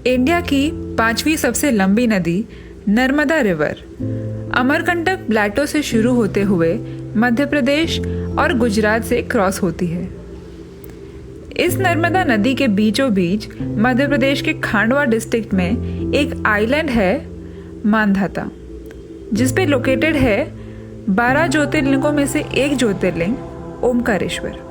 India की 5वीं सबसे लंबी नदी नर्मदा रिवर अमरकंटक प्लेटो से शुरू होते हुए मध्य प्रदेश और गुजरात से क्रॉस होती है। इस नर्मदा नदी के बीचों बीच मध्य प्रदेश के खांडवा डिस्ट्रिक्ट में एक आइलैंड है मांधाता, जिस पे लोकेटेड है 12 ज्योतिर्लिंगों में से एक ज्योतिर्लिंग Omkareshwar.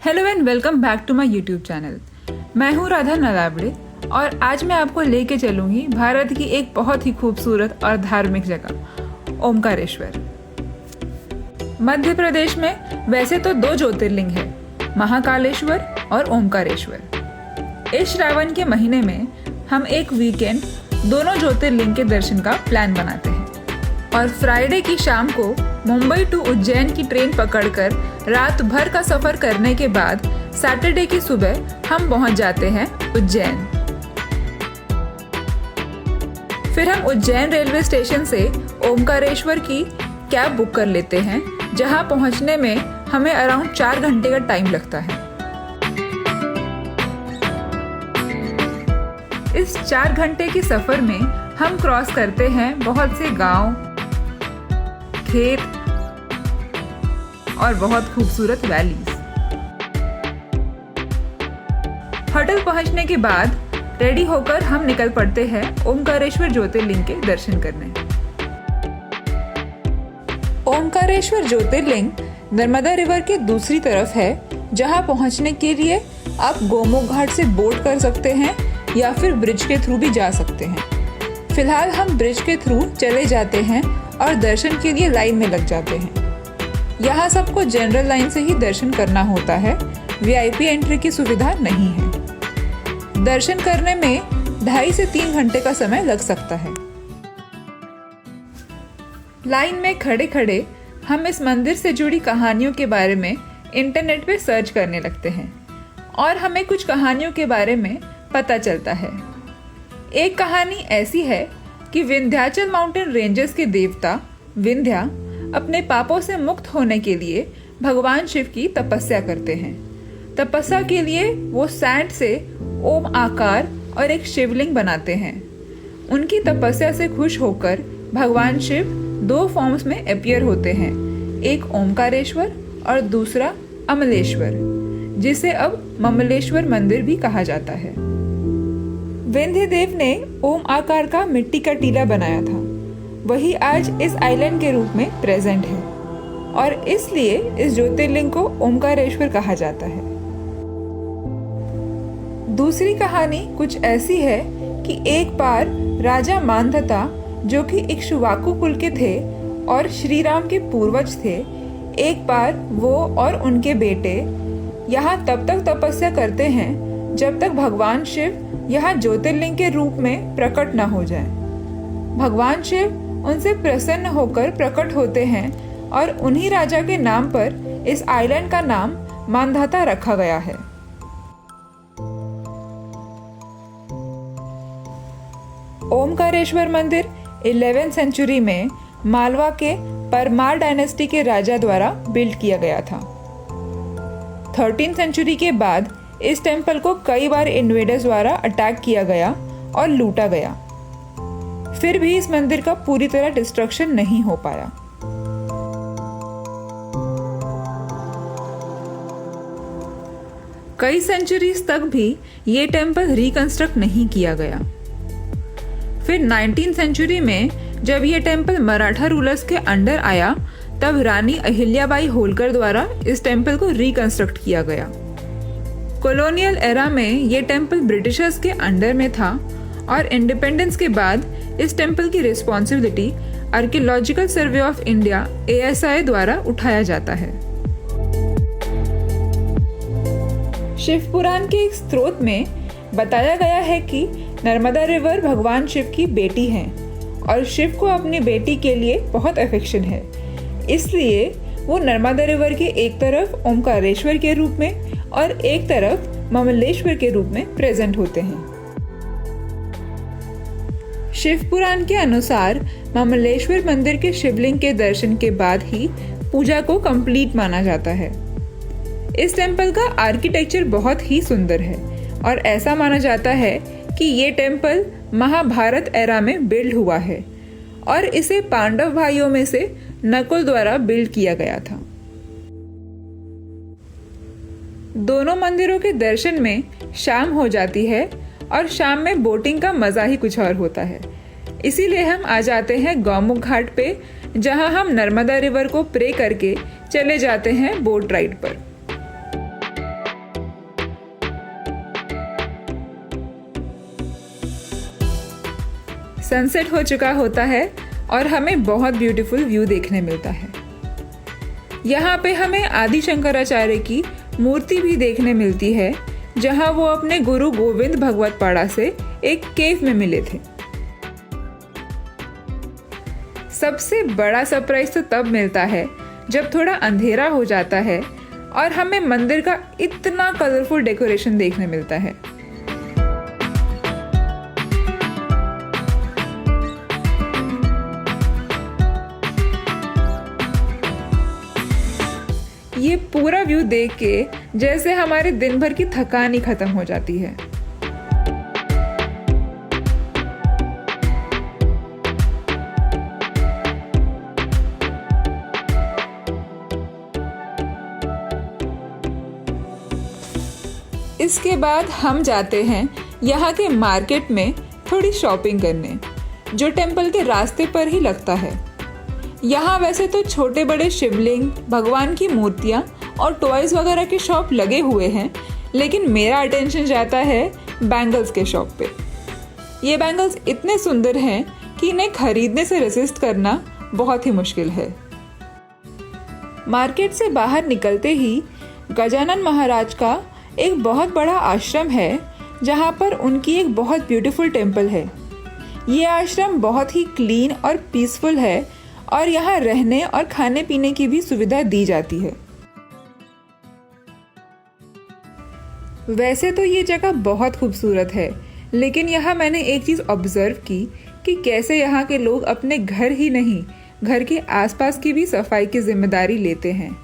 Hello and welcome back to my YouTube channel. मैं हूँ राधा नलावड़े और आज मैं आपको लेके चलूँगी भारत की एक बहुत ही खूबसूरत और धार्मिक जगह ओमकारेश्वर। मध्य प्रदेश में वैसे तो 2 ज्योतिर्लिंग है, महाकालेश्वर और ओमकारेश्वर। इस श्रावण के महीने में हम एक वीकेंड दोनों ज्योतिर्लिंग के दर्शन का प्लान बनाते हैं और फ्राइडे की शाम को मुंबई टू उज्जैन की ट्रेन पकड़कर रात भर का सफर करने के बाद सैटरडे की सुबह हम पहुंच जाते हैं उज्जैन। फिर हम उज्जैन रेलवे स्टेशन से ओमकारेश्वर की कैब बुक कर लेते हैं, जहां पहुंचने में हमें अराउंड 4 घंटे का टाइम लगता है। इस 4 घंटे के सफर में हम क्रॉस करते हैं बहुत से गांव, खेत और बहुत खूबसूरत वैलीज। होटल पहुंचने के बाद रेडी होकर हम निकल पड़ते हैं ओमकारेश्वर ज्योतिर्लिंग के दर्शन करने। ओमकारेश्वर ज्योतिर्लिंग नर्मदा रिवर के दूसरी तरफ है, जहां पहुंचने के लिए आप गोमुख घाट से बोट कर सकते हैं या फिर ब्रिज के थ्रू भी जा सकते हैं। फिलहाल हम ब्रिज के थ्रू चले जाते हैं और दर्शन के लिए लाइन में लग जाते हैं। यहाँ सबको जनरल लाइन से ही दर्शन करना होता है, वीआईपी एंट्री की सुविधा नहीं है। दर्शन करने में 2.5 से 3 घंटे का समय लग सकता है। लाइन में खड़े खड़े हम इस मंदिर से जुड़ी कहानियों के बारे में इंटरनेट पे सर्च करने लगते हैं और हमें कुछ कहानियों के बारे में पता चलता है। एक कहानी ऐसी है कि विंध्याचल माउंटेन रेंजेस के देवता विंध्या अपने पापों से मुक्त होने के लिए भगवान शिव की तपस्या करते हैं। तपस्या के लिए वो सैंड से ओम आकार और एक शिवलिंग बनाते हैं। उनकी तपस्या से खुश होकर भगवान शिव 2 फॉर्म्स में अपीयर होते हैं, एक ओमकारेश्वर और दूसरा अमलेश्वर, जिसे अब ममलेश्वर मंदिर भी कहा जाता है। विंध्य देव ने ओम आकार का मिट्टी का टीला बनाया था, वही आज इस आइलैंड के रूप में प्रेजेंट है और इसलिए इस ज्योतिर्लिंग को ओमकारेश्वर कहा जाता है। दूसरी कहानी कुछ ऐसी है कि एक बार राजा मांधाता, जो कि इक्ष्वाकु कुल के थे और श्री राम के पूर्वज थे, एक बार वो और उनके बेटे यहाँ तब तक तपस्या करते हैं जब तक भगवान शिव यहाँ ज्योतिर्लिंग के रूप में प्रकट न हो जाए। भगवान शिव उनसे प्रसन्न होकर प्रकट होते हैं और उन्हीं राजा के नाम पर इस आइलैंड का नाम मांधाता रखा गया है। ओमकारेश्वर मंदिर 11वीं सेंचुरी में मालवा के परमार डायनेस्टी के राजा द्वारा बिल्ड किया गया था। 13वीं सेंचुरी के बाद इस टेम्पल को कई बार इन्वेडर्स द्वारा अटैक किया गया और लूटा गया, फिर भी इस मंदिर का पूरी तरह डिस्ट्रक्शन नहीं हो पाया। कई सेंचुरीज तक भी ये टेम्पल रिकंस्ट्रक्ट नहीं किया गया। फिर 19वीं सेंचुरी में जब ये टेम्पल मराठा रूलर्स के अंडर आया, तब रानी अहिल्याबाई होलकर द्वारा इस टेम्पल को रिकंस्ट्रक्ट किया गया। कॉलोनियल एरा में ये टेम्पल ब्रिटिशर्स के अंडर में था और इंडिपेंडेंस के बाद इस टेम्पल की responsibility archaeological survey of India ASI द्वारा उठाया जाता है। शिव पुराण के एक स्रोत में बताया गया है कि नर्मदा रिवर भगवान शिव की बेटी है और शिव को अपनी बेटी के लिए बहुत अफेक्शन है, इसलिए वो नर्मदा रिवर के एक तरफ ओमकारेश्वर के रूप में और एक तरफ ममलेश्वर के रूप में प्रेजेंट होते हैं। शिव पुराण के अनुसार ममलेश्वर मंदिर के शिवलिंग के दर्शन के बाद ही पूजा को कंप्लीट माना जाता है। इस टेम्पल का आर्किटेक्चर बहुत ही सुंदर है और ऐसा माना जाता है कि ये टेम्पल महाभारत एरा में बिल्ड हुआ है और इसे पांडव भाइयों में से नकुल द्वारा बिल्ड किया गया था। दोनों मंदिरों के दर्शन में शाम हो जाती है और शाम में बोटिंग का मजा ही कुछ और होता है। इसीलिए हम आ जाते हैं गौमुख घाट पे, जहां हम नर्मदा रिवर को प्रे करके चले जाते हैं बोट राइड पर। सनसेट हो चुका होता है और हमें बहुत ब्यूटीफुल व्यू देखने मिलता है। यहाँ पे हमें आदि शंकराचार्य की मूर्ति भी देखने मिलती है, जहाँ वो अपने गुरु गोविंद भगवतपाड़ा से एक केव में मिले थे। सबसे बड़ा सरप्राइज तो तब मिलता है जब थोड़ा अंधेरा हो जाता है और हमें मंदिर का इतना कलरफुल डेकोरेशन देखने मिलता है। ये पूरा व्यू देख के जैसे हमारे दिन भर की थकान ही खत्म हो जाती है। इसके बाद हम जाते हैं यहाँ के मार्केट में थोड़ी शॉपिंग करने, जो टेम्पल के रास्ते पर ही लगता है। यहाँ वैसे तो छोटे बड़े शिवलिंग, भगवान की मूर्तियाँ और टॉयज वगैरह के शॉप लगे हुए हैं, लेकिन मेरा अटेंशन जाता है बैंगल्स के शॉप पे। ये बैंगल्स इतने सुंदर हैं कि इन्हें खरीदने से रेसिस्ट करना बहुत ही मुश्किल है। मार्केट से बाहर निकलते ही गजानन महाराज का एक बहुत बड़ा आश्रम है, जहाँ पर उनकी एक बहुत ब्यूटीफुल टेम्पल है। ये आश्रम बहुत ही क्लीन और पीसफुल है और यहाँ रहने और खाने पीने की भी सुविधा दी जाती है। वैसे तो ये जगह बहुत खूबसूरत है, लेकिन यहाँ मैंने एक चीज़ ऑब्जर्व की कि कैसे यहाँ के लोग अपने घर ही नहीं, घर के आसपास की भी सफाई की जिम्मेदारी लेते हैं।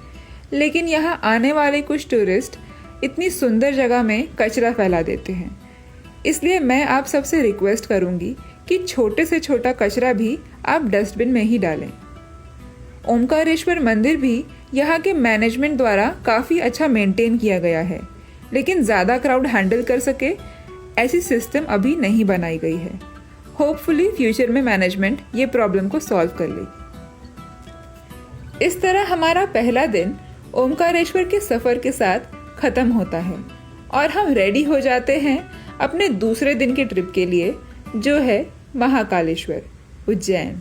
लेकिन यहाँ आने वाले कुछ टूरिस्ट इतनी सुंदर जगह में कचरा फैला देते हैं। इसलिए मैं आप सबसे रिक्वेस्ट करूँगी कि छोटे से छोटा कचरा भी आप डस्टबिन में ही डालें। ओमकारेश्वर मंदिर भी यहाँ के मैनेजमेंट द्वारा काफ़ी अच्छा मेंटेन किया गया है, लेकिन ज़्यादा क्राउड हैंडल कर सके ऐसी सिस्टम अभी नहीं बनाई गई है। होपफुली फ्यूचर में मैनेजमेंट ये प्रॉब्लम को सॉल्व कर लेगी। इस तरह हमारा पहला दिन ओमकारेश्वर के सफ़र के साथ ख़त्म होता है और हम रेडी हो जाते हैं अपने दूसरे दिन के ट्रिप के लिए, जो है महाकालेश्वर, उज्जैन।